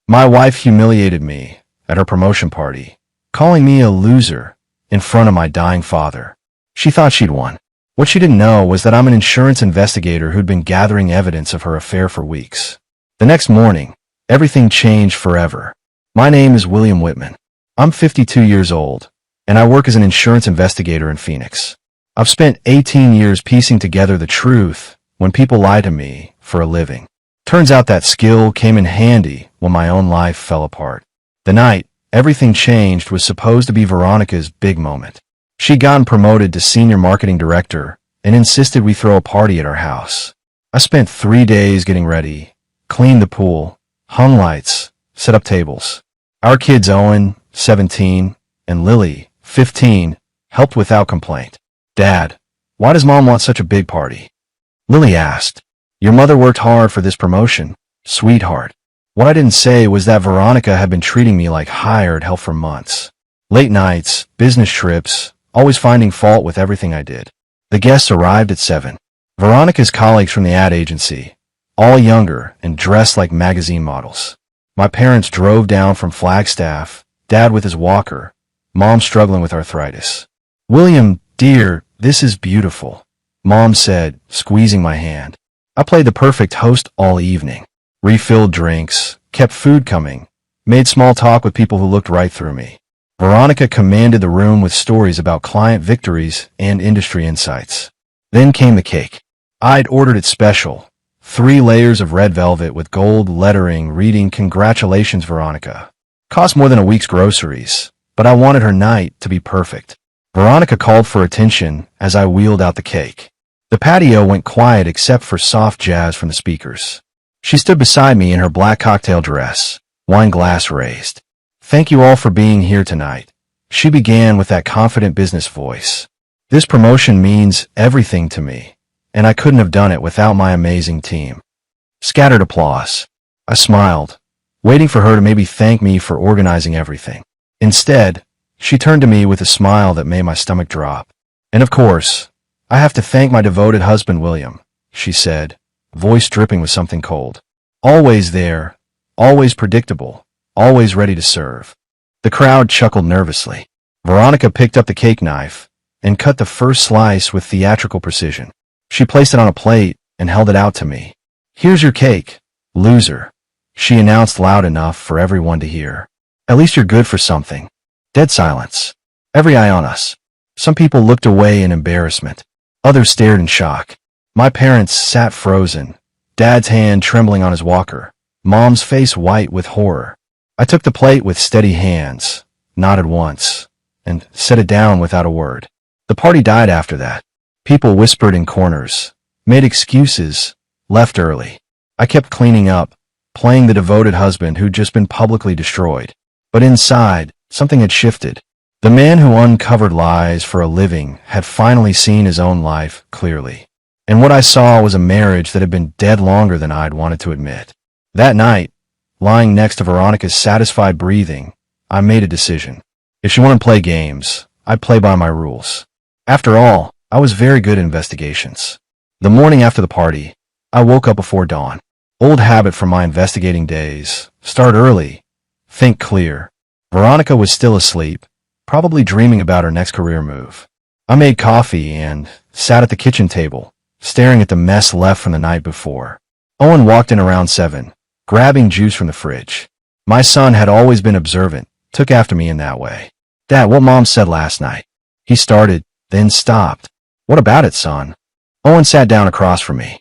My wife humiliated me at her promotion party, calling me a loser in front of my dying father. She thought she'd won. What she didn't know was that I'm an insurance investigator who'd been gathering evidence of her affair for weeks. The next morning, everything changed forever. My name is William Whitman. I'm 52 years old, and I work as an insurance investigator in Phoenix. I've spent 18 years piecing together the truth when people lie to me for a living. Turns out that skill came in handy when my own life fell apart. The night everything changed was supposed to be Veronica's big moment. She'd gotten promoted to senior marketing director and insisted we throw a party at our house. I spent 3 days getting ready, cleaned the pool, hung lights, set up tables. Our kids Owen, 17, and Lily, 15, helped without complaint. "Dad, why does Mom want such a big party?" Lily asked. "Your mother worked hard for this promotion, sweetheart." What I didn't say was that Veronica had been treating me like hired help for months. Late nights, business trips, always finding fault with everything I did. The guests arrived at 7. Veronica's colleagues from the ad agency, all younger and dressed like magazine models. My parents drove down from Flagstaff, Dad with his walker, Mom struggling with arthritis. "William, dear, this is beautiful," Mom said, squeezing my hand. I played the perfect host all evening. Refilled drinks, kept food coming, made small talk with people who looked right through me. Veronica commanded the room with stories about client victories and industry insights. Then came the cake. I'd ordered it special, 3 layers of red velvet with gold lettering reading "Congratulations, Veronica." Cost more than a week's groceries, but I wanted her night to be perfect. Veronica called for attention as I wheeled out the cake. The patio went quiet except for soft jazz from the speakers. She stood beside me in her black cocktail dress, wine glass raised. "Thank you all for being here tonight," she began with that confident business voice. "This promotion means everything to me, and I couldn't have done it without my amazing team." Scattered applause. I smiled, waiting for her to maybe thank me for organizing everything. Instead, she turned to me with a smile that made my stomach drop. "And of course, I have to thank my devoted husband, William," she said, voice dripping with something cold. "Always there, always predictable, always ready to serve." The crowd chuckled nervously. Veronica picked up the cake knife and cut the first slice with theatrical precision. She placed it on a plate and held it out to me. "Here's your cake, loser," she announced loud enough for everyone to hear. "At least you're good for something." Dead silence. Every eye on us. Some people looked away in embarrassment. Others stared in shock. My parents sat frozen, Dad's hand trembling on his walker, Mom's face white with horror. I took the plate with steady hands, nodded once, and set it down without a word. The party died after that. People whispered in corners, made excuses, left early. I kept cleaning up, playing the devoted husband who'd just been publicly destroyed. But inside, something had shifted. The man who uncovered lies for a living had finally seen his own life clearly. And what I saw was a marriage that had been dead longer than I'd wanted to admit. That night, lying next to Veronica's satisfied breathing, I made a decision. If she wanted to play games, I'd play by my rules. After all, I was very good at investigations. The morning after the party, I woke up before dawn. Old habit from my investigating days. Start early, think clear. Veronica was still asleep, probably dreaming about her next career move. I made coffee and sat at the kitchen table, staring at the mess left from the night before. Owen walked in around 7, grabbing juice from the fridge. My son had always been observant, took after me in that way. "Dad, what Mom said last night?" He started, then stopped. "What about it, son?" Owen sat down across from me.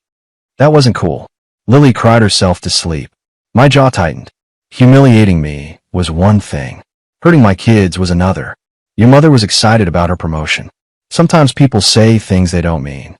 "That wasn't cool." Lily cried herself to sleep. My jaw tightened. Humiliating me was one thing. Hurting my kids was another. Your mother was excited about her promotion. Sometimes people say things they don't mean.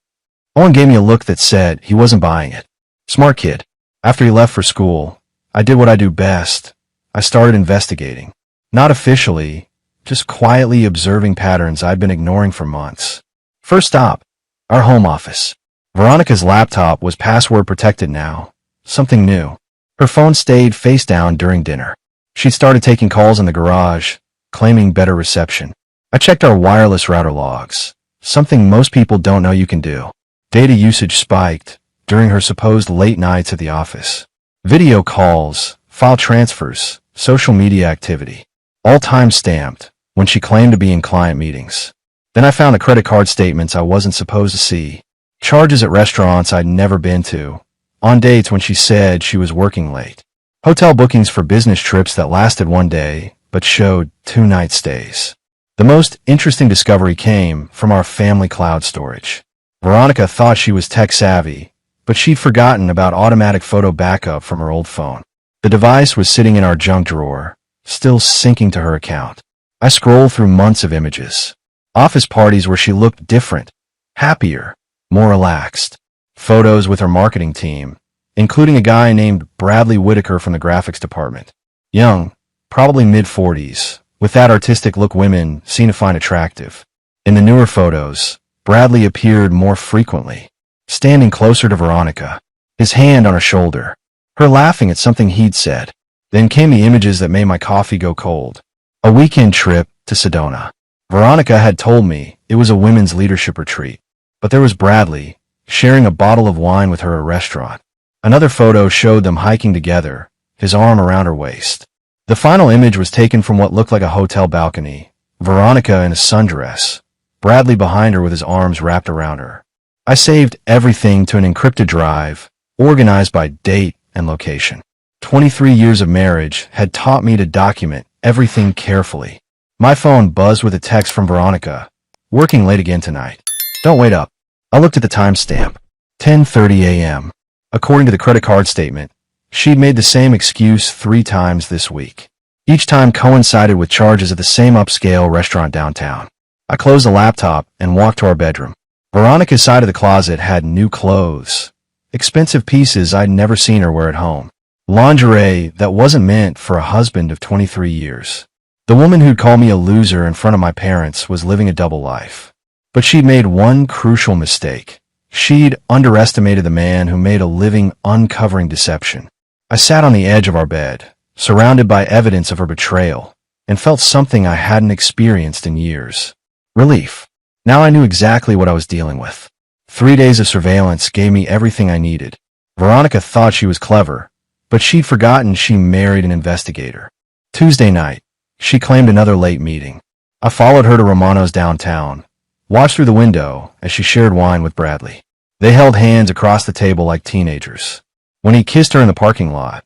Owen gave me a look that said he wasn't buying it. Smart kid. After he left for school, I did what I do best. I started investigating. Not officially, just quietly observing patterns I'd been ignoring for months. First stop, our home office. Veronica's laptop was password protected now. Something new. Her phone stayed face down during dinner. She started taking calls in the garage, claiming better reception. I checked our wireless router logs. Something most people don't know you can do. Data usage spiked during her supposed late nights at the office. Video calls, file transfers, social media activity. All time stamped when she claimed to be in client meetings. Then I found the credit card statements I wasn't supposed to see. Charges at restaurants I'd never been to. On dates when she said she was working late. Hotel bookings for business trips that lasted one day but showed 2-night stays. The most interesting discovery came from our family cloud storage. Veronica thought she was tech savvy, but she'd forgotten about automatic photo backup from her old phone. The device was sitting in our junk drawer, still syncing to her account. I scrolled through months of images. Office parties where she looked different, happier, more relaxed. Photos with her marketing team, including a guy named Bradley Whitaker from the graphics department. Young, probably mid-40s, with that artistic look women seem to find attractive. In the newer photos, Bradley appeared more frequently, standing closer to Veronica, his hand on her shoulder, her laughing at something he'd said. Then came the images that made my coffee go cold. A weekend trip to Sedona. Veronica had told me it was a women's leadership retreat, but there was Bradley, sharing a bottle of wine with her at a restaurant. Another photo showed them hiking together, his arm around her waist. The final image was taken from what looked like a hotel balcony, Veronica in a sundress, Bradley behind her with his arms wrapped around her. I saved everything to an encrypted drive, organized by date and location. 23 years of marriage had taught me to document everything carefully. My phone buzzed with a text from Veronica. Working late again tonight. Don't wait up. I looked at the timestamp. 10:30 a.m. According to the credit card statement, she'd made the same excuse 3 times this week. Each time coincided with charges at the same upscale restaurant downtown. I closed the laptop and walked to our bedroom. Veronica's side of the closet had new clothes. Expensive pieces I'd never seen her wear at home. Lingerie that wasn't meant for a husband of 23 years. The woman who'd call me a loser in front of my parents was living a double life. But she'd made one crucial mistake. She'd underestimated the man who made a living uncovering deception. I sat on the edge of our bed, surrounded by evidence of her betrayal, and felt something I hadn't experienced in years. Relief. Now I knew exactly what I was dealing with. 3 days of surveillance gave me everything I needed. Veronica thought she was clever, but she'd forgotten she married an investigator. Tuesday night, she claimed another late meeting. I followed her to Romano's downtown, watched through the window as she shared wine with Bradley. They held hands across the table like teenagers. When he kissed her in the parking lot,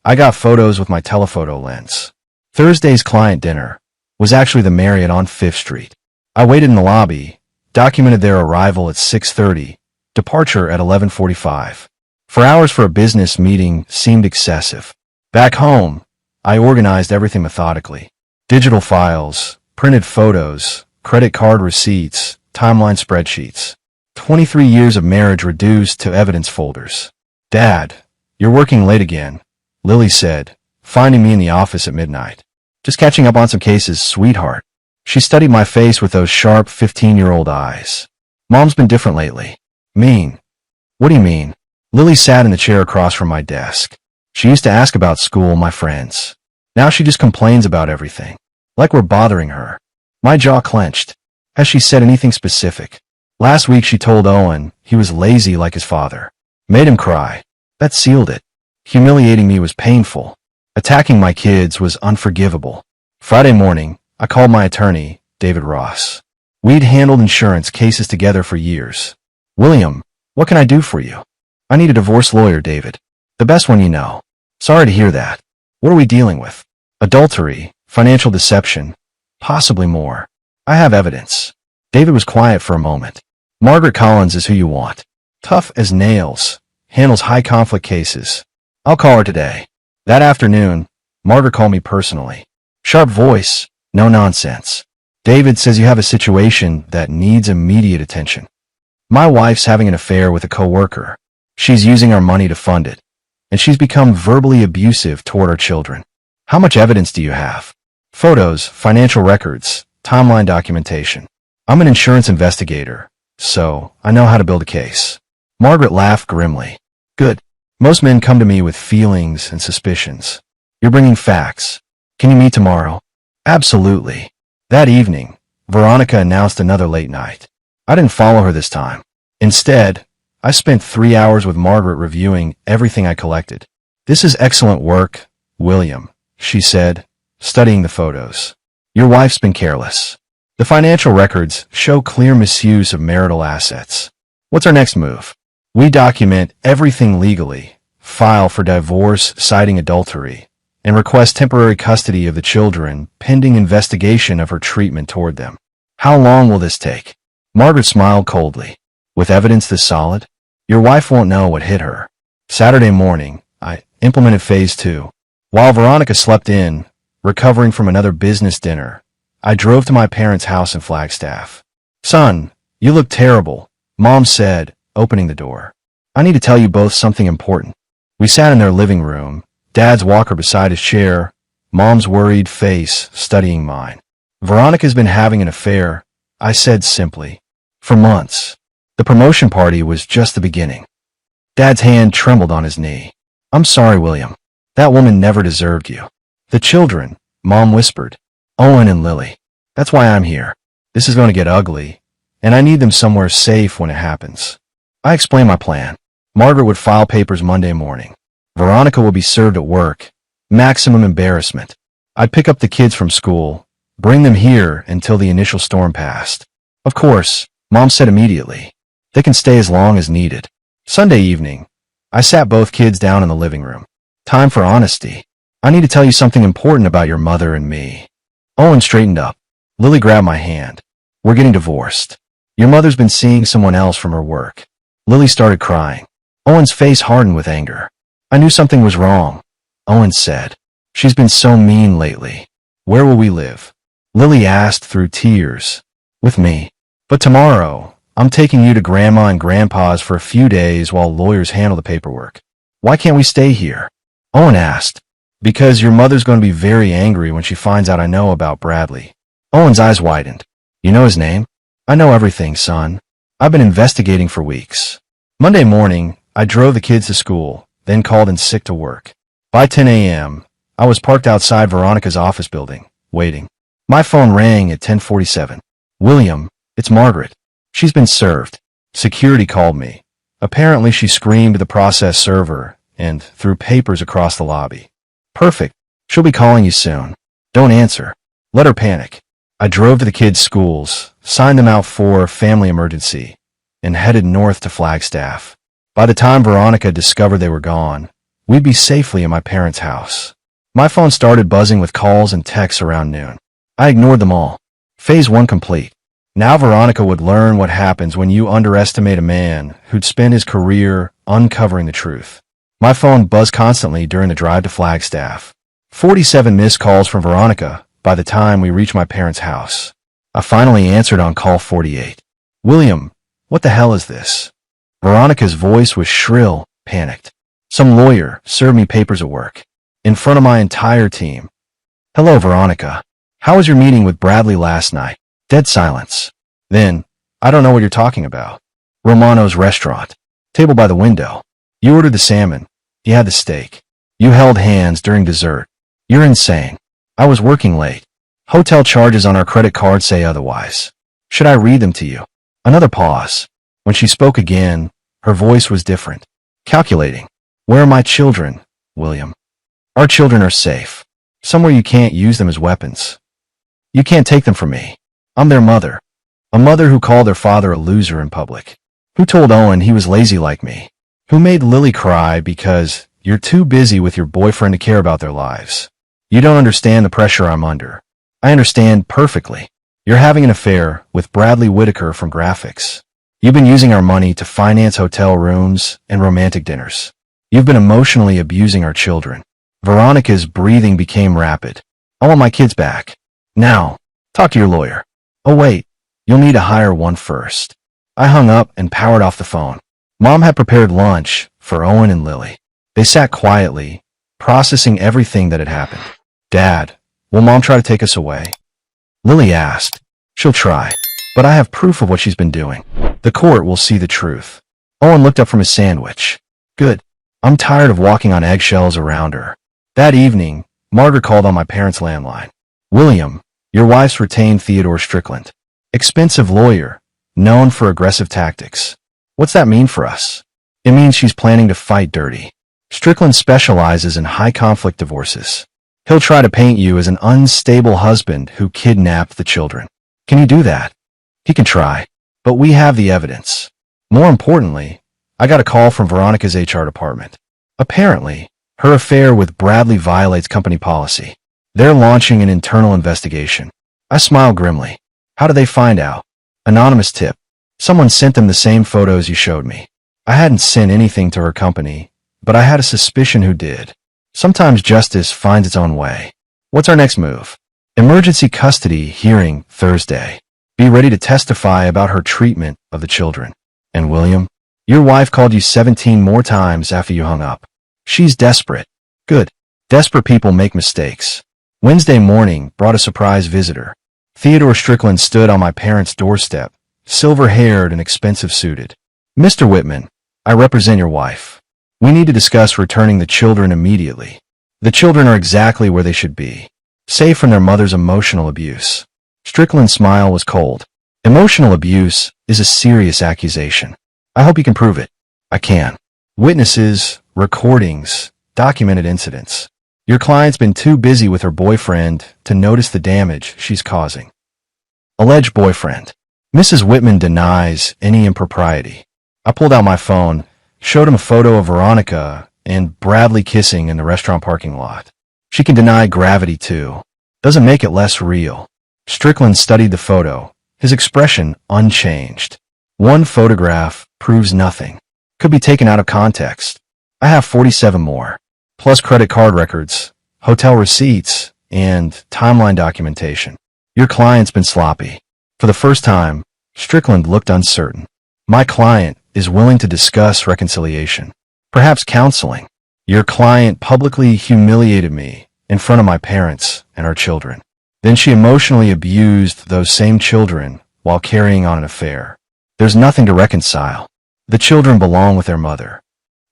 I got photos with my telephoto lens. Thursday's client dinner was actually the Marriott on 5th Street. I waited in the lobby, documented their arrival at 6:30, departure at 11:45. For hours for a business meeting seemed excessive. Back home, I organized everything methodically. Digital files, printed photos, credit card receipts, timeline spreadsheets. 23 years of marriage reduced to evidence folders. Dad, you're working late again, Lily said, finding me in the office at midnight. Just catching up on some cases, sweetheart. She studied my face with those sharp 15-year-old eyes. Mom's been different lately. Mean. What do you mean? Lily sat in the chair across from my desk. She used to ask about school and my friends. Now she just complains about everything. Like we're bothering her. My jaw clenched. Has she said anything specific? Last week she told Owen he was lazy like his father. Made him cry. That sealed it. Humiliating me was painful. Attacking my kids was unforgivable. Friday morning, I called my attorney, David Ross. We'd handled insurance cases together for years. William, what can I do for you? I need a divorce lawyer, David. The best one you know. Sorry to hear that. What are we dealing with? Adultery, financial deception, possibly more. I have evidence. David was quiet for a moment. Margaret Collins is who you want. Tough as nails. Handles high conflict cases. I'll call her today. That afternoon, Margaret called me personally. Sharp voice, no nonsense. David says you have a situation that needs immediate attention. My wife's having an affair with a coworker. She's using our money to fund it. And she's become verbally abusive toward our children. How much evidence do you have? Photos, financial records, timeline documentation. I'm an insurance investigator, so I know how to build a case. Margaret laughed grimly. Good. Most men come to me with feelings and suspicions. You're bringing facts. Can you meet tomorrow? Absolutely. That evening, Veronica announced another late night. I didn't follow her this time. Instead, I spent 3 hours with Margaret reviewing everything I collected. This is excellent work, William, she said, studying the photos. Your wife's been careless. The financial records show clear misuse of marital assets. What's our next move? We document everything legally, file for divorce citing adultery, and request temporary custody of the children pending investigation of her treatment toward them. How long will this take? Margaret smiled coldly. With evidence this solid, your wife won't know what hit her. Saturday morning, I implemented phase 2. While Veronica slept in, recovering from another business dinner, I drove to my parents' house in Flagstaff. Son, you look terrible, Mom said, opening the door. I need to tell you both something important. We sat in their living room, Dad's walker beside his chair, Mom's worried face studying mine. Veronica's been having an affair, I said simply. For months. The promotion party was just the beginning. Dad's hand trembled on his knee. I'm sorry, William. That woman never deserved you. The children, Mom whispered. Owen and Lily. That's why I'm here. This is going to get ugly, and I need them somewhere safe when it happens. I explained my plan. Margaret would file papers Monday morning. Veronica will be served at work. Maximum embarrassment. I'd pick up the kids from school, bring them here until the initial storm passed. Of course, Mom said immediately. They can stay as long as needed. Sunday evening, I sat both kids down in the living room. Time for honesty. I need to tell you something important about your mother and me. Owen straightened up. Lily grabbed my hand. We're getting divorced. Your mother's been seeing someone else from her work. Lily started crying. Owen's face hardened with anger. I knew something was wrong. Owen said. She's been so mean lately. Where will we live? Lily asked through tears. With me. But tomorrow, I'm taking you to Grandma and Grandpa's for a few days while lawyers handle the paperwork. Why can't we stay here? Owen asked. Because your mother's going to be very angry when she finds out I know about Bradley. Owen's eyes widened. You know his name? I know everything, son. I've been investigating for weeks. Monday morning, I drove the kids to school, then called in sick to work. By 10 a.m., I was parked outside Veronica's office building, waiting. My phone rang at 10:47. William, it's Margaret. She's been served. Security called me. Apparently she screamed at the process server and threw papers across the lobby. Perfect. She'll be calling you soon. Don't answer. Let her panic. I drove to the kids' schools, signed them out for family emergency, and headed north to Flagstaff. By the time Veronica discovered they were gone, we'd be safely in my parents' house. My phone started buzzing with calls and texts around noon. I ignored them all. Phase 1 complete. Now Veronica would learn what happens when you underestimate a man who'd spent his career uncovering the truth. My phone buzzed constantly during the drive to Flagstaff. 47 missed calls from Veronica by the time we reached my parents' house. I finally answered on call 48. William, what the hell is this? Veronica's voice was shrill, panicked. Some lawyer served me papers at work. In front of my entire team. Hello, Veronica. How was your meeting with Bradley last night? Dead silence. Then, I don't know what you're talking about. Romano's restaurant. Table by the window. You ordered the salmon. You had the steak. You held hands during dessert. You're insane. I was working late. Hotel charges on our credit card say otherwise. Should I read them to you? Another pause. When she spoke again, her voice was different. Calculating. Where are my children, William? Our children are safe. Somewhere you can't use them as weapons. You can't take them from me. I'm their mother. A mother who called their father a loser in public. Who told Owen he was lazy like me. Who made Lily cry because you're too busy with your boyfriend to care about their lives. You don't understand the pressure I'm under. I understand perfectly. You're having an affair with Bradley Whitaker from graphics. You've been using our money to finance hotel rooms and romantic dinners. You've been emotionally abusing our children. Veronica's breathing became rapid. I want my kids back. Now, talk to your lawyer. Oh wait, you'll need to hire one first. I hung up and powered off the phone. Mom had prepared lunch for Owen and Lily. They sat quietly, processing everything that had happened. Dad, will Mom try to take us away? Lily asked. She'll try, but I have proof of what she's been doing. The court will see the truth. Owen looked up from his sandwich. Good. I'm tired of walking on eggshells around her. That evening, Margaret called on my parents' landline. William, your wife's retained Theodore Strickland. Expensive lawyer, known for aggressive tactics. What's that mean for us? It means she's planning to fight dirty. Strickland specializes in high-conflict divorces. He'll try to paint you as an unstable husband who kidnapped the children. Can you do that? He can try, but we have the evidence. More importantly, I got a call from Veronica's HR department. Apparently, her affair with Bradley violates company policy. They're launching an internal investigation. I smile grimly. How did they find out? Anonymous tip. Someone sent them the same photos you showed me. I hadn't sent anything to her company, but I had a suspicion who did. Sometimes justice finds its own way. What's our next move? Emergency custody hearing Thursday. Be ready to testify about her treatment of the children. And William, your wife called you 17 more times after you hung up. She's desperate. Good. Desperate people make mistakes. Wednesday morning brought a surprise visitor. Theodore Strickland stood on my parents' doorstep, silver-haired and expensive-suited. Mr. Whitman, I represent your wife. We need to discuss returning the children immediately. The children are exactly where they should be, safe from their mother's emotional abuse. Strickland's smile was cold. Emotional abuse is a serious accusation. I hope you can prove it. I can. Witnesses, recordings, documented incidents. Your client's been too busy with her boyfriend to notice the damage she's causing. Alleged boyfriend. Mrs. Whitman denies any impropriety. I pulled out my phone, showed him a photo of Veronica and Bradley kissing in the restaurant parking lot. She can deny gravity too. Doesn't make it less real. Strickland studied the photo, his expression unchanged. One photograph proves nothing. Could be taken out of context. I have 47 more, plus credit card records, hotel receipts, and timeline documentation. Your client's been sloppy. For the first time, Strickland looked uncertain. My client is willing to discuss reconciliation, perhaps counseling. Your client publicly humiliated me in front of my parents and our children. Then she emotionally abused those same children while carrying on an affair. There's nothing to reconcile. The children belong with their mother.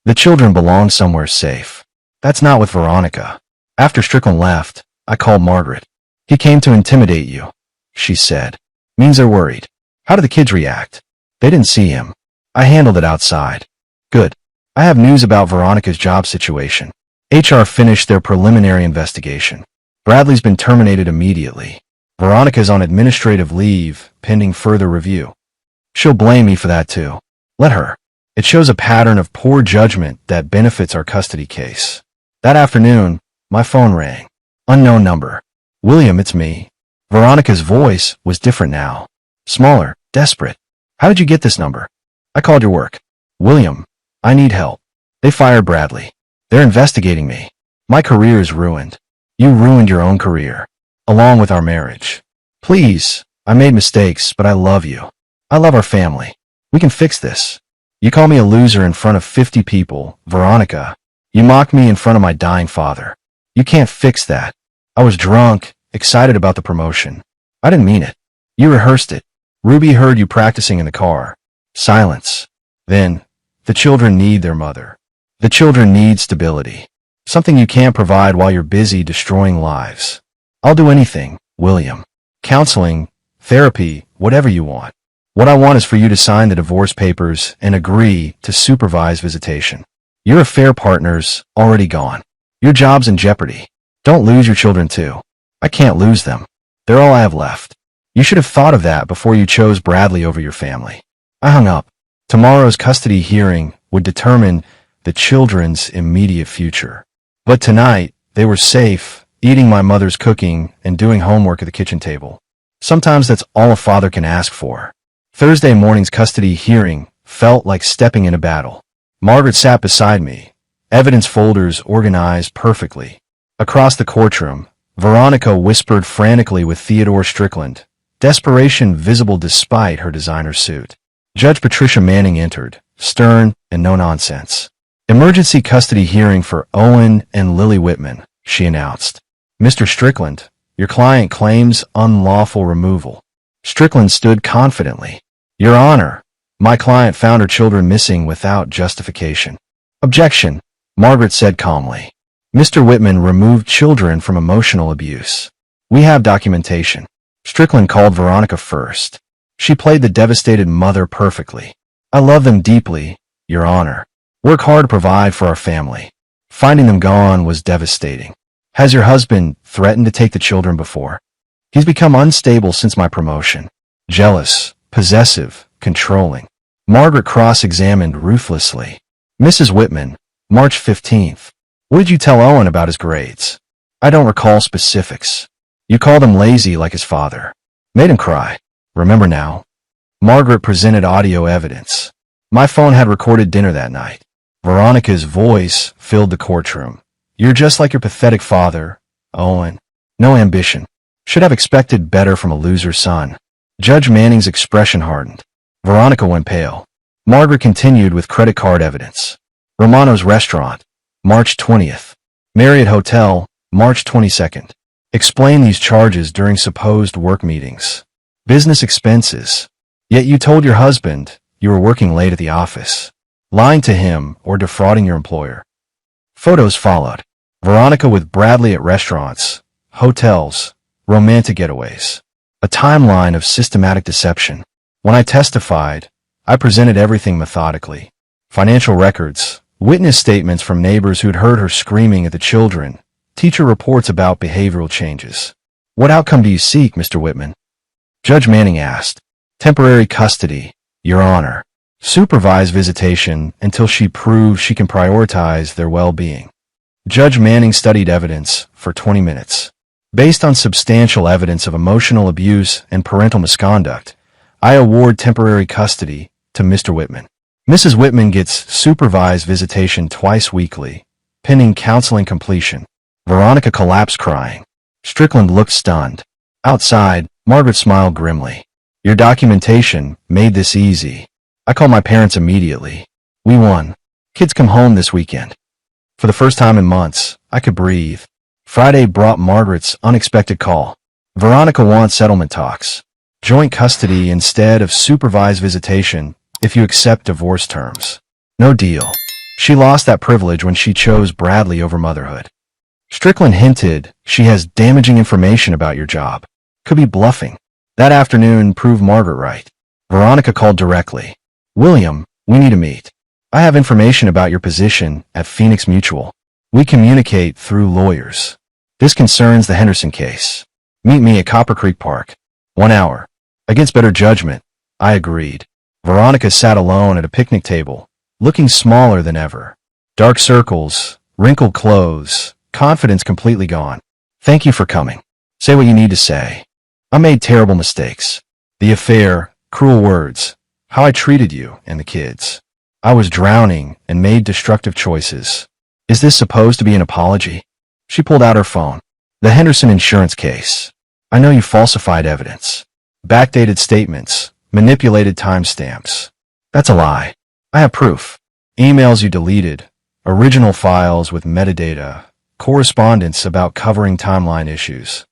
The children belong somewhere safe. That's not with Veronica. After Strickland left, I called Margaret. He came to intimidate you, she said. Means they're worried. How did the kids react? They didn't see him. I handled it outside. Good. I have news about Veronica's job situation. HR finished their preliminary investigation. Bradley's been terminated immediately. Veronica's on administrative leave, pending further review. She'll blame me for that too. Let her. It shows a pattern of poor judgment that benefits our custody case. That afternoon, my phone rang. Unknown number. William, it's me. Veronica's voice was different now. Smaller, desperate. How did you get this number? I called your work. William, I need help. They fired Bradley. They're investigating me. My career is ruined. You ruined your own career, along with our marriage. Please, I made mistakes, but I love you. I love our family. We can fix this. You call me a loser in front of 50 people, Veronica. You mock me in front of my dying father. You can't fix that. I was drunk, excited about the promotion. I didn't mean it. You rehearsed it. Ruby heard you practicing in the car. Silence. Then, the children need their mother. The children need stability. Something you can't provide while you're busy destroying lives. I'll do anything, William. Counseling, therapy, whatever you want. What I want is for you to sign the divorce papers and agree to supervise visitation. Your affair partner's already gone. Your job's in jeopardy. Don't lose your children too. I can't lose them. They're all I have left. You should have thought of that before you chose Bradley over your family. I hung up. Tomorrow's custody hearing would determine the children's immediate future. But tonight, they were safe, eating my mother's cooking and doing homework at the kitchen table. Sometimes that's all a father can ask for. Thursday morning's custody hearing felt like stepping in a battle. Margaret sat beside me, evidence folders organized perfectly. Across the courtroom, Veronica whispered frantically with Theodore Strickland, desperation visible despite her designer suit. Judge Patricia Manning entered, stern and no nonsense. Emergency custody hearing for Owen and Lily Whitman, she announced. Mr. Strickland, your client claims unlawful removal. Strickland stood confidently. Your Honor, my client found her children missing without justification. Objection, Margaret said calmly. Mr. Whitman removed children from emotional abuse. We have documentation. Strickland called Veronica first. She played the devastated mother perfectly. I love them deeply, Your Honor. Work hard to provide for our family. Finding them gone was devastating. Has your husband threatened to take the children before? He's become unstable since my promotion. Jealous, possessive, controlling. Margaret cross-examined ruthlessly. Mrs. Whitman, March 15th. What did you tell Owen about his grades? I don't recall specifics. You called him lazy like his father. Made him cry. Remember now? Margaret presented audio evidence. My phone had recorded dinner that night. Veronica's voice filled the courtroom. You're just like your pathetic father, Owen. No ambition. Should have expected better from a loser son. Judge Manning's expression hardened. Veronica went pale. Margaret continued with credit card evidence. Romano's Restaurant, March 20th. Marriott Hotel, March 22nd. Explain these charges during supposed work meetings. Business expenses. Yet you told your husband you were working late at the office. Lying to him or defrauding your employer. Photos followed. Veronica with Bradley at restaurants, hotels, romantic getaways. A timeline of systematic deception. When I testified, I presented everything methodically. Financial records, witness statements from neighbors who'd heard her screaming at the children, teacher reports about behavioral changes. What outcome do you seek, Mr. Whitman? Judge Manning asked. Temporary custody, Your Honor. Supervised visitation until she proves she can prioritize their well-being. Judge Manning studied evidence for 20 minutes. Based on substantial evidence of emotional abuse and parental misconduct, I award temporary custody to Mr. Whitman. Mrs. Whitman gets supervised visitation twice weekly, pending counseling completion. Veronica collapsed crying. Strickland looked stunned. Outside, Margaret smiled grimly. Your documentation made this easy. I called my parents immediately. We won. Kids come home this weekend. For the first time in months, I could breathe. Friday brought Margaret's unexpected call. Veronica wants settlement talks. Joint custody instead of supervised visitation if you accept divorce terms. No deal. She lost that privilege when she chose Bradley over motherhood. Strickland hinted she has damaging information about your job. Could be bluffing. That afternoon proved Margaret right. Veronica called directly. William, we need to meet. I have information about your position at Phoenix Mutual. We communicate through lawyers. This concerns the Henderson case. Meet me at Copper Creek Park. 1 hour. Against better judgment, I agreed. Veronica sat alone at a picnic table, looking smaller than ever. Dark circles, wrinkled clothes, confidence completely gone. Thank you for coming. Say what you need to say. I made terrible mistakes. The affair, cruel words, how I treated you and the kids. I was drowning and made destructive choices. Is this supposed to be an apology? She pulled out her phone. The Henderson insurance case. I know you falsified evidence. Backdated statements, manipulated timestamps. That's a lie. I have proof. Emails you deleted, original files with metadata, correspondence about covering timeline issues.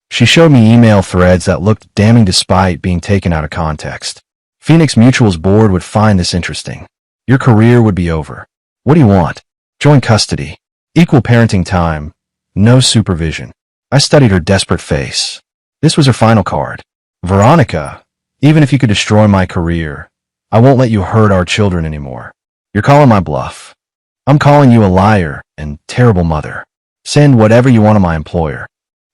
She showed me email threads that looked damning despite being taken out of context. Phoenix Mutual's board would find this interesting. Your career would be over. What do you want? Joint custody. Equal parenting time. No supervision. I studied her desperate face. This was her final card. Veronica, even if you could destroy my career, I won't let you hurt our children anymore. You're calling my bluff. I'm calling you a liar and terrible mother. Send whatever you want to my employer.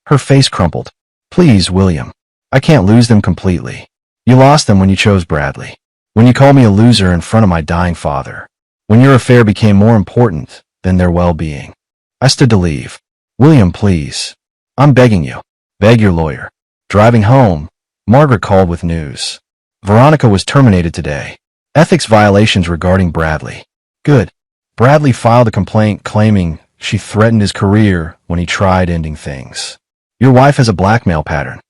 Her face crumpled. Please, William. I can't lose them completely. You lost them when you chose Bradley. When you called me a loser in front of my dying father. When your affair became more important than their well-being. I stood to leave. William, please. I'm begging you. Beg your lawyer. Driving home, Margaret called with news. Veronica was terminated today. Ethics violations regarding Bradley. Good. Bradley filed a complaint claiming she threatened his career when he tried ending things. Your wife has a blackmail pattern.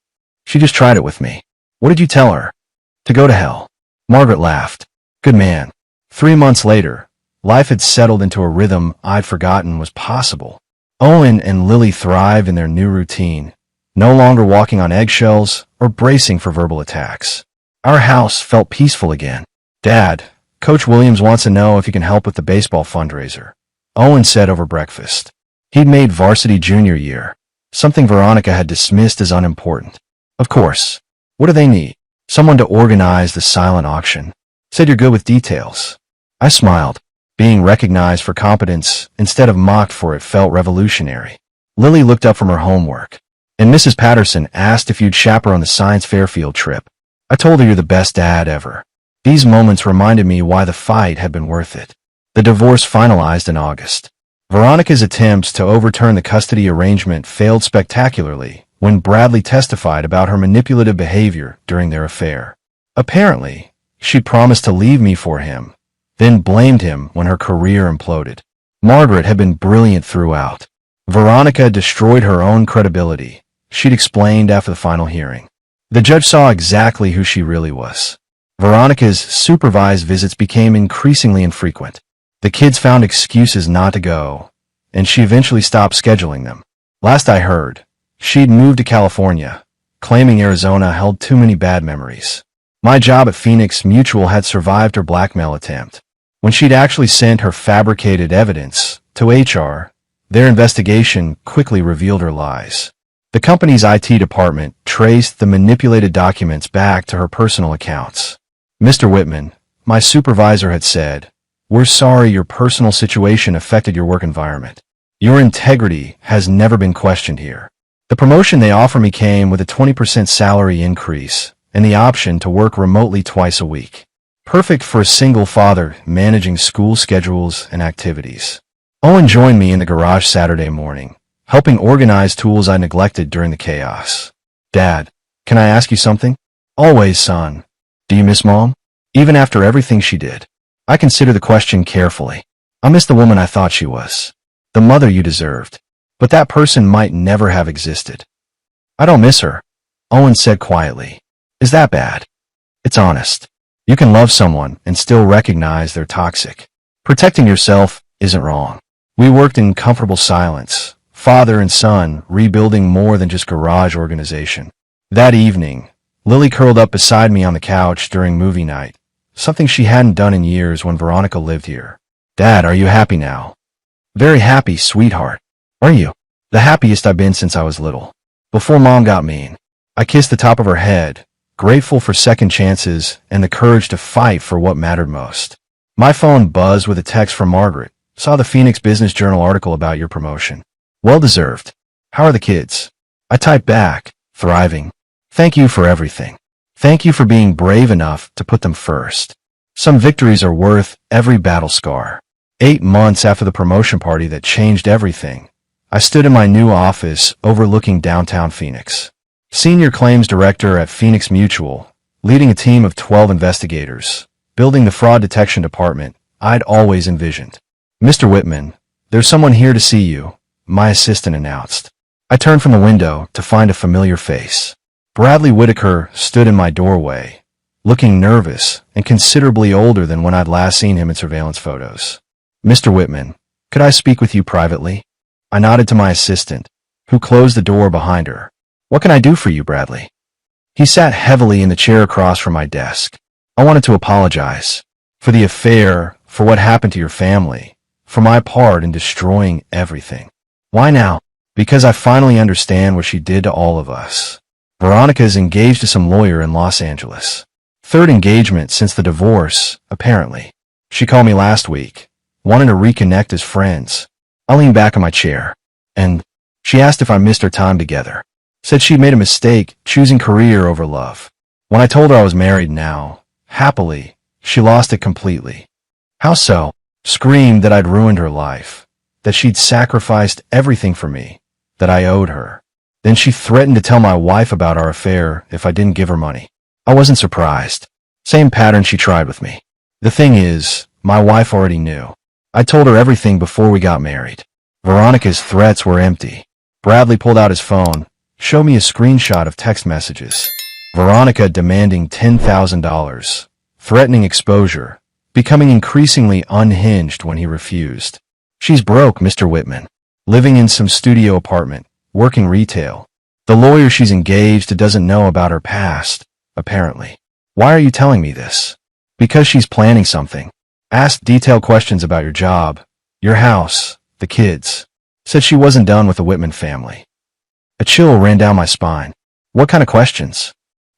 She just tried it with me. What did you tell her? To go to hell. Margaret laughed. Good man. 3 months later, life had settled into a rhythm I'd forgotten was possible. Owen and Lily thrived in their new routine, no longer walking on eggshells or bracing for verbal attacks. Our house felt peaceful again. Dad, Coach Williams wants to know if you can help with the baseball fundraiser. Owen said over breakfast. He'd made varsity junior year, something Veronica had dismissed as unimportant. Of course. What do they need? Someone to organize the silent auction. Said you're good with details. I smiled. Being recognized for competence instead of mocked for it felt revolutionary. Lily looked up from her homework, and Mrs. Patterson asked if you'd chaperone the science fair field trip. I told her you're the best dad ever. These moments reminded me why the fight had been worth it. The divorce finalized in August. Veronica's attempts to overturn the custody arrangement failed spectacularly when Bradley testified about her manipulative behavior during their affair. Apparently, she promised to leave me for him, then blamed him when her career imploded. Margaret had been brilliant throughout. Veronica destroyed her own credibility, she'd explained after the final hearing. The judge saw exactly who she really was. Veronica's supervised visits became increasingly infrequent. The kids found excuses not to go, and she eventually stopped scheduling them. Last I heard, she'd moved to California, claiming Arizona held too many bad memories. My job at Phoenix Mutual had survived her blackmail attempt. When she'd actually sent her fabricated evidence to HR, their investigation quickly revealed her lies. The company's IT department traced the manipulated documents back to her personal accounts. Mr. Whitman, my supervisor, had said, "We're sorry your personal situation affected your work environment. Your integrity has never been questioned here." The promotion they offered me came with a 20% salary increase and the option to work remotely twice a week. Perfect for a single father managing school schedules and activities. Owen joined me in the garage Saturday morning, helping organize tools I neglected during the chaos. "Dad, can I ask you something?" "Always, son. Do you miss Mom?" "Even after everything she did?" I considered the question carefully. "I miss the woman I thought she was. The mother you deserved. But that person might never have existed." "I don't miss her," Owen said quietly. "Is that bad?" "It's honest. You can love someone and still recognize they're toxic. Protecting yourself isn't wrong." We worked in comfortable silence, father and son rebuilding more than just garage organization. That evening, Lily curled up beside me on the couch during movie night, something she hadn't done in years when Veronica lived here. "Dad, are you happy now?" "Very happy, sweetheart." "Are you?" "The happiest I've been since I was little. Before Mom got mean." I kissed the top of her head, grateful for second chances and the courage to fight for what mattered most. My phone buzzed with a text from Margaret. "Saw the Phoenix Business Journal article about your promotion. Well deserved. How are the kids?" I typed back, "Thriving. Thank you for everything. Thank you for being brave enough to put them first. Some victories are worth every battle scar." 8 months after the promotion party that changed everything, I stood in my new office overlooking downtown Phoenix. Senior claims director at Phoenix Mutual, leading a team of 12 investigators, building the fraud detection department I'd always envisioned. "Mr. Whitman, there's someone here to see you," my assistant announced. I turned from the window to find a familiar face. Bradley Whitaker stood in my doorway, looking nervous and considerably older than when I'd last seen him in surveillance photos. "Mr. Whitman, could I speak with you privately?" I nodded to my assistant, who closed the door behind her. "What can I do for you, Bradley?" He sat heavily in the chair across from my desk. "I wanted to apologize. For the affair, for what happened to your family, for my part in destroying everything." "Why now?" "Because I finally understand what she did to all of us." Veronica is engaged to some lawyer in Los Angeles. Third engagement since the divorce, apparently. She called me last week, wanted to reconnect as friends. I leaned back in my chair, and she asked if I missed our time together. Said she'd made a mistake choosing career over love. When I told her I was married now, happily, she lost it completely. "How so?" Screamed that I'd ruined her life, that she'd sacrificed everything for me, that I owed her. Then she threatened to tell my wife about our affair if I didn't give her money. I wasn't surprised. Same pattern she tried with me. The thing is, my wife already knew. I told her everything before we got married. Veronica's threats were empty. Bradley pulled out his phone, showed me a screenshot of text messages. Veronica demanding $10,000, threatening exposure, becoming increasingly unhinged when he refused. "She's broke, Mr. Whitman. Living in some studio apartment, working retail. The lawyer she's engaged to doesn't know about her past, apparently." "Why are you telling me this?" "Because she's planning something. Asked detailed questions about your job, your house, the kids. Said she wasn't done with the Whitman family." A chill ran down my spine. "What kind of questions?"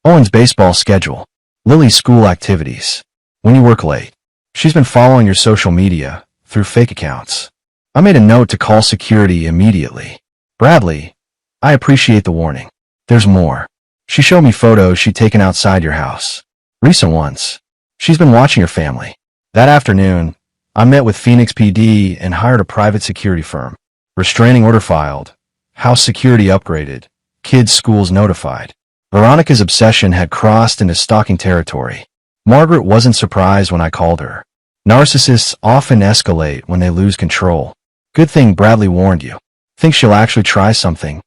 "Owen's baseball schedule. Lily's school activities. When you work late. She's been following your social media, through fake accounts. I made a note to call security immediately. Bradley, I appreciate the warning. There's more. She showed me photos she'd taken outside your house. Recent ones. She's been watching your family. That afternoon, I met with Phoenix PD and hired a private security firm. Restraining order filed. House security upgraded. Kids' schools notified. Veronica's obsession had crossed into stalking territory. Margaret wasn't surprised when I called her. Narcissists often escalate when they lose control. Good thing Bradley warned you. Think she'll actually try something?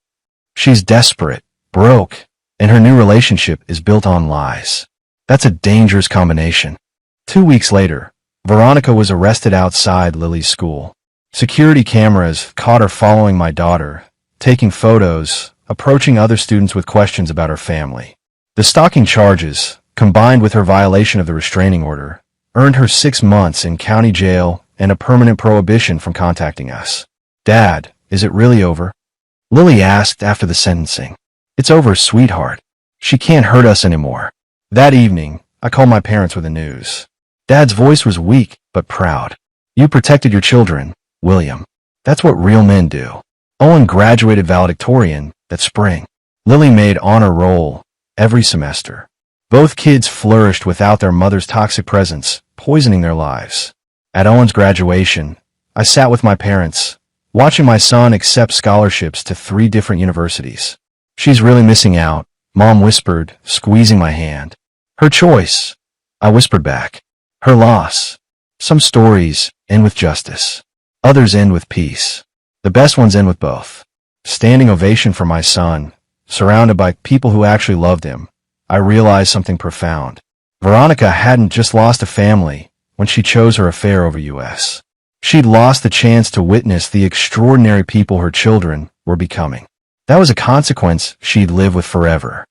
She's desperate, broke, and her new relationship is built on lies. That's a dangerous combination. 2 weeks later, Veronica was arrested outside Lily's school. Security cameras caught her following my daughter, taking photos, approaching other students with questions about her family. The stalking charges, combined with her violation of the restraining order, earned her 6 months in county jail and a permanent prohibition from contacting us. Dad, is it really over? Lily asked after the sentencing. It's over, sweetheart. She can't hurt us anymore. That evening, I called my parents with the news. Dad's voice was weak, but proud. You protected your children, William. That's what real men do. Owen graduated valedictorian that spring. Lily made honor roll every semester. Both kids flourished without their mother's toxic presence, poisoning their lives. At Owen's graduation, I sat with my parents, watching my son accept scholarships to 3 different universities. She's really missing out, Mom whispered, squeezing my hand. Her choice, I whispered back. Her loss. Some stories end with justice. Others end with peace. The best ones end with both. Standing ovation for my son, surrounded by people who actually loved him, I realized something profound. Veronica hadn't just lost a family when she chose her affair over US. She'd lost the chance to witness the extraordinary people her children were becoming. That was a consequence she'd live with forever.